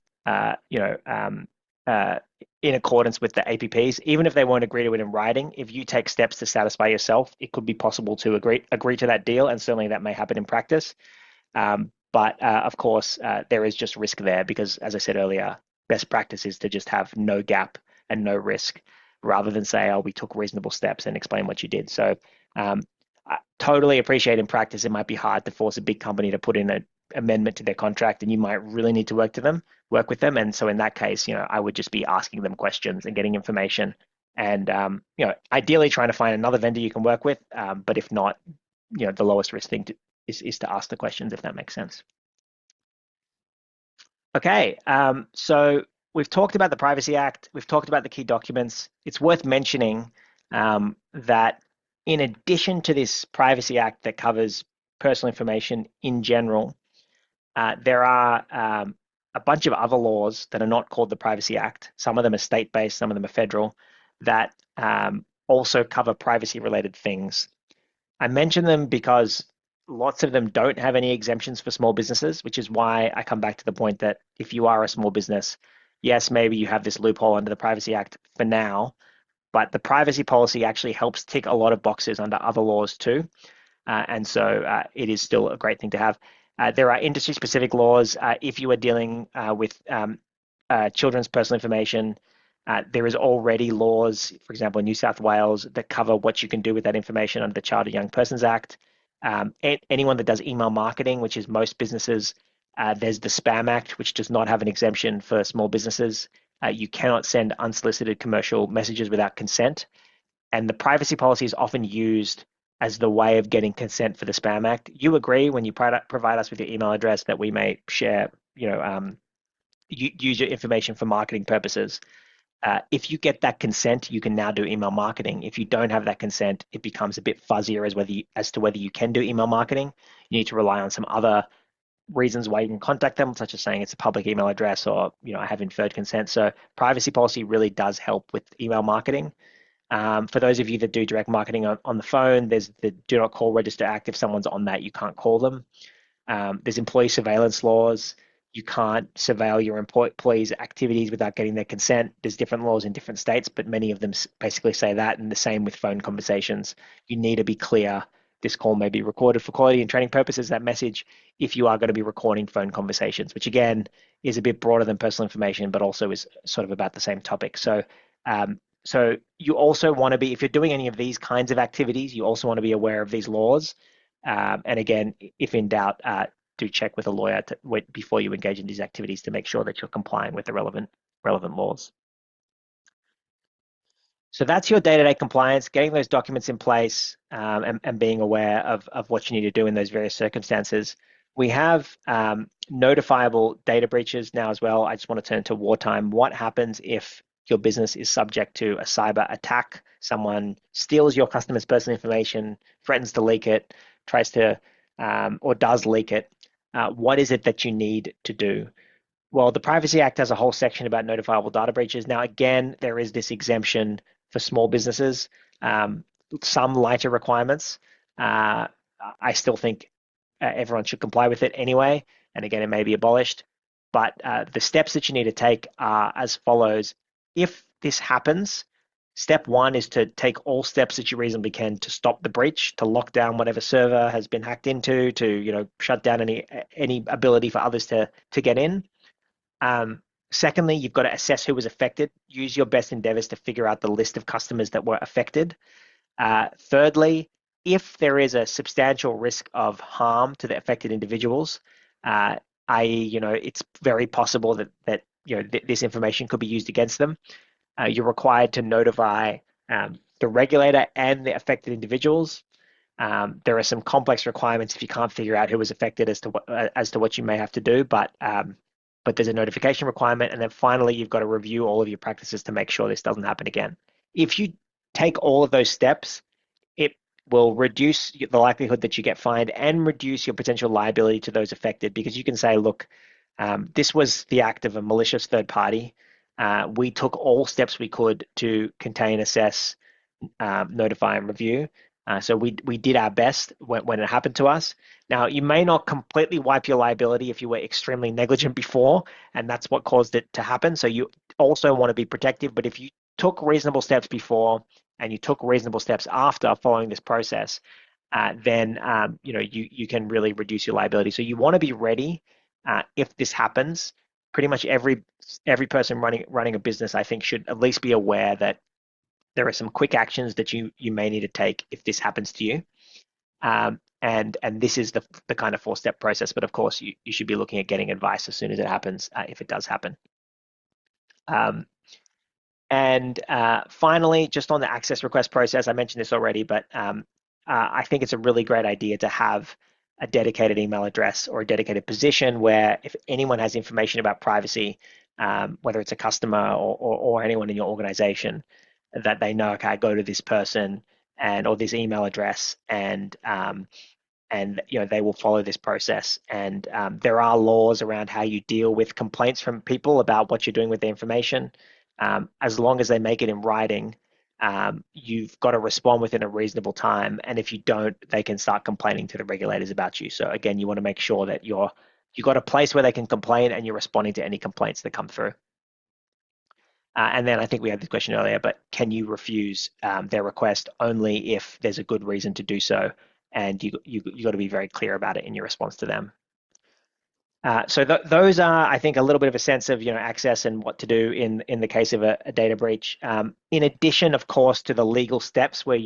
accordance with the APPs. Even if they won't agree to it in writing, if you take steps to satisfy yourself, it could be possible to agree to that deal, and certainly that may happen in practice. But of course, there is just risk there because, as I said earlier, best practice is to just have no gap and no risk, rather than say, oh, we took reasonable steps and explain what you did. So I totally appreciate in practice, it might be hard to force a big company to put in an amendment to their contract, and you might really need to work with them. And so in that case, I would just be asking them questions and getting information, and ideally trying to find another vendor you can work with. But if not, the lowest risk thing is to ask the questions, if that makes sense. Okay, so we've talked about the Privacy Act. We've talked about the key documents. It's worth mentioning that in addition to this Privacy Act that covers personal information in general, there are a bunch of other laws that are not called the Privacy Act. Some of them are state-based, some of them are federal, that also cover privacy related things. I mention them because lots of them don't have any exemptions for small businesses, which is why I come back to the point that if you are a small business, yes, maybe you have this loophole under the Privacy Act for now, but the privacy policy actually helps tick a lot of boxes under other laws too. And so it is still a great thing to have. There are industry specific laws. If you are dealing with children's personal information, there is already laws, for example, in New South Wales, that cover what you can do with that information under the Child and Young Persons Act. Anyone that does email marketing, which is most businesses, there's the Spam Act, which does not have an exemption for small businesses. You cannot send unsolicited commercial messages without consent. And the privacy policy is often used as the way of getting consent for the Spam Act. You agree when you provide us with your email address that we may share, use your information for marketing purposes. If you get that consent, you can now do email marketing. If you don't have that consent, it becomes a bit fuzzier as to whether you can do email marketing. You need to rely on some other reasons why you can contact them, such as saying it's a public email address or I have inferred consent. So privacy policy really does help with email marketing. For those of you that do direct marketing on the phone, there's the Do Not Call Register Act. If someone's on that, you can't call them. There's employee surveillance laws. You can't surveil your employees' activities without getting their consent. There's different laws in different states, but many of them basically say that, and the same with phone conversations. You need to be clear. This call may be recorded for quality and training purposes, that message, if you are going to be recording phone conversations, which again is a bit broader than personal information, but also is sort of about the same topic. So you also want to be, if you're doing any of these kinds of activities, you also want to be aware of these laws. And again, if in doubt, do check with a lawyer before you engage in these activities to make sure that you're complying with the relevant laws. So that's your day-to-day compliance, getting those documents in place and being aware of what you need to do in those various circumstances. We have notifiable data breaches now as well. I just want to turn to wartime. What happens if your business is subject to a cyber attack? Someone steals your customer's personal information, threatens to leak it, tries to or does leak it. What is it that you need to do? Well, the Privacy Act has a whole section about notifiable data breaches. Now, again, there is this exemption for small businesses, some lighter requirements. I still think everyone should comply with it anyway. And again, it may be abolished. But the steps that you need to take are as follows. If this happens, step one is to take all steps that you reasonably can to stop the breach, to lock down whatever server has been hacked into, to shut down any ability for others to get in. Secondly, you've got to assess who was affected. Use your best endeavors to figure out the list of customers that were affected. Thirdly, if there is a substantial risk of harm to the affected individuals, i.e., it's very possible that this information could be used against them, you're required to notify the regulator and the affected individuals. There are some complex requirements if you can't figure out who was affected as to what you may have to do, but there's a notification requirement. And then finally, you've got to review all of your practices to make sure this doesn't happen again. If you take all of those steps, it will reduce the likelihood that you get fined and reduce your potential liability to those affected, because you can say, look, this was the act of a malicious third party. We took all steps we could to contain, assess, notify, and review. So we did our best when it happened to us. Now, you may not completely wipe your liability if you were extremely negligent before, and that's what caused it to happen. So you also want to be protective. But if you took reasonable steps before and you took reasonable steps after following this process, then you can really reduce your liability. So you want to be ready if this happens. Pretty much every person running a business, I think, should at least be aware that there are some quick actions that you may need to take if this happens to you. And this is the kind of 4-step process. But of course, you should be looking at getting advice as soon as it happens, if it does happen. And finally, just on the access request process, I mentioned this already, but I think it's a really great idea to have a dedicated email address or a dedicated position where if anyone has information about privacy, whether it's a customer or anyone in your organization, that they know, okay, I go to this person or this email address, and they will follow this process. And there are laws around how you deal with complaints from people about what you're doing with the information. As long as they make it in writing, you've got to respond within a reasonable time. And if you don't, they can start complaining to the regulators about you. So again, you want to make sure that you've got a place where they can complain and you're responding to any complaints that come through. And then I think we had this question earlier, but can you refuse their request only if there's a good reason to do so? And you got to be very clear about it in your response to them. So those are, I think, a little bit of a sense of access and what to do in the case of a data breach. In addition, of course, to the legal steps where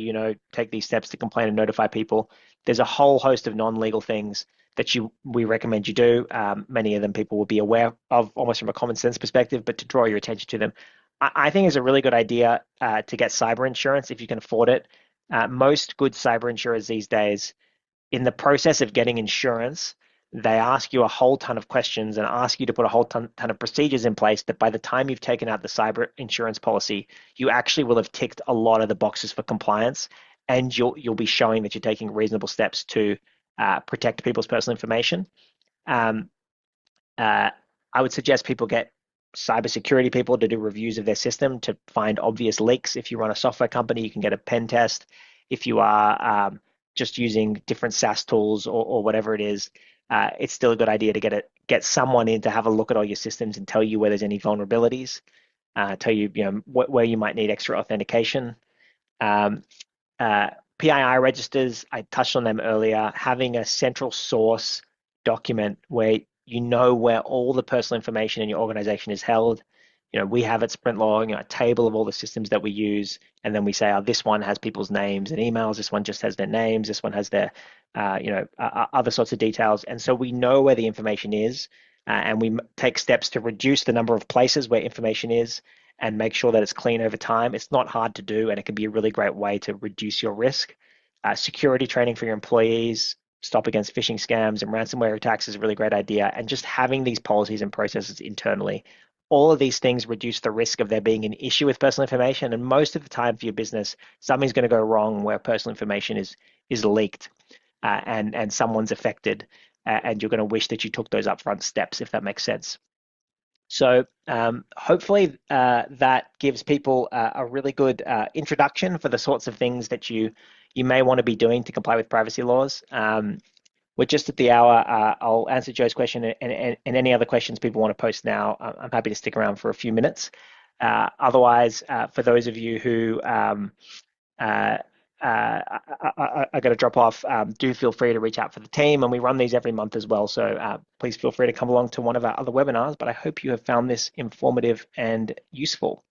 take these steps to complain and notify people, there's a whole host of non-legal things that we recommend you do. Many of them people will be aware of almost from a common sense perspective, but to draw your attention to them, I think it's a really good idea to get cyber insurance if you can afford it. Most good cyber insurers these days, in the process of getting insurance, they ask you a whole ton of questions and ask you to put a whole ton of procedures in place that by the time you've taken out the cyber insurance policy, you actually will have ticked a lot of the boxes for compliance, and you'll be showing that you're taking reasonable steps to protect people's personal information. I would suggest people get cybersecurity people to do reviews of their system to find obvious leaks. If you run a software company, you can get a pen test. If you are just using different SaaS tools or whatever it is, it's still a good idea to get someone in to have a look at all your systems and tell you where there's any vulnerabilities, tell you, where you might need extra authentication. PII registers, I touched on them earlier. Having a central source document where where all the personal information in your organization is held. We have at Sprintlaw, a table of all the systems that we use, and then we say, oh, this one has people's names and emails, this one just has their names, this one has their, other sorts of details. And so we know where the information is, and we take steps to reduce the number of places where information is and make sure that it's clean over time. It's not hard to do, and it can be a really great way to reduce your risk. Security training for your employees, stop against phishing scams and ransomware attacks is a really great idea. And just having these policies and processes internally, all of these things reduce the risk of there being an issue with personal information. And most of the time for your business, something's going to go wrong where personal information is leaked and someone's affected, and you're going to wish that you took those upfront steps, if that makes sense. So hopefully that gives people a really good introduction for the sorts of things that you may want to be doing to comply with privacy laws. We're just at the hour. I'll answer Joe's question and any other questions people want to post now. I'm happy to stick around for a few minutes. Otherwise, for those of you who I got to drop off, do feel free to reach out for the team, and we run these every month as well. So please feel free to come along to one of our other webinars, but I hope you have found this informative and useful.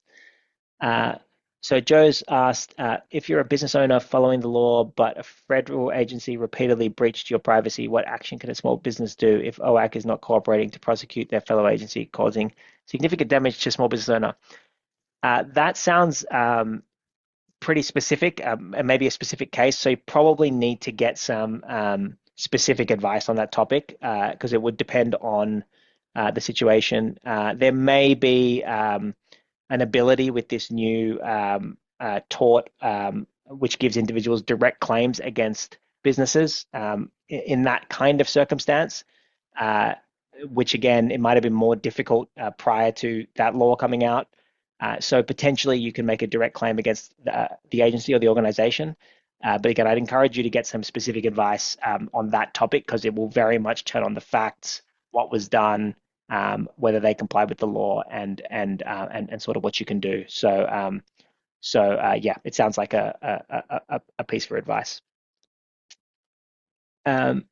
So Joe's asked, if you're a business owner following the law, but a federal agency repeatedly breached your privacy, what action can a small business do if OAIC is not cooperating to prosecute their fellow agency, causing significant damage to small business owner? That sounds pretty specific, and maybe a specific case. So you probably need to get some specific advice on that topic because it would depend on the situation. There may be an ability with this new tort, which gives individuals direct claims against businesses in that kind of circumstance, which again, it might have been more difficult prior to that law coming out. So potentially you can make a direct claim against the agency or the organization. But again, I'd encourage you to get some specific advice on that topic because it will very much turn on the facts, what was done, whether they comply with the law, and sort of what you can do. So yeah, it sounds like a piece for advice. Any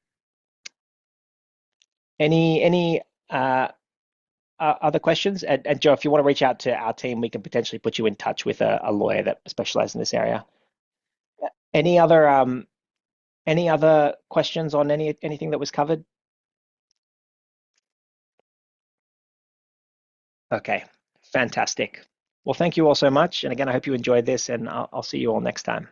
other questions? And Joe, if you want to reach out to our team, we can potentially put you in touch with a lawyer that specializes in this area. Any other questions on anything that was covered? Okay, fantastic. Well, thank you all so much. And again, I hope you enjoyed this, and I'll see you all next time.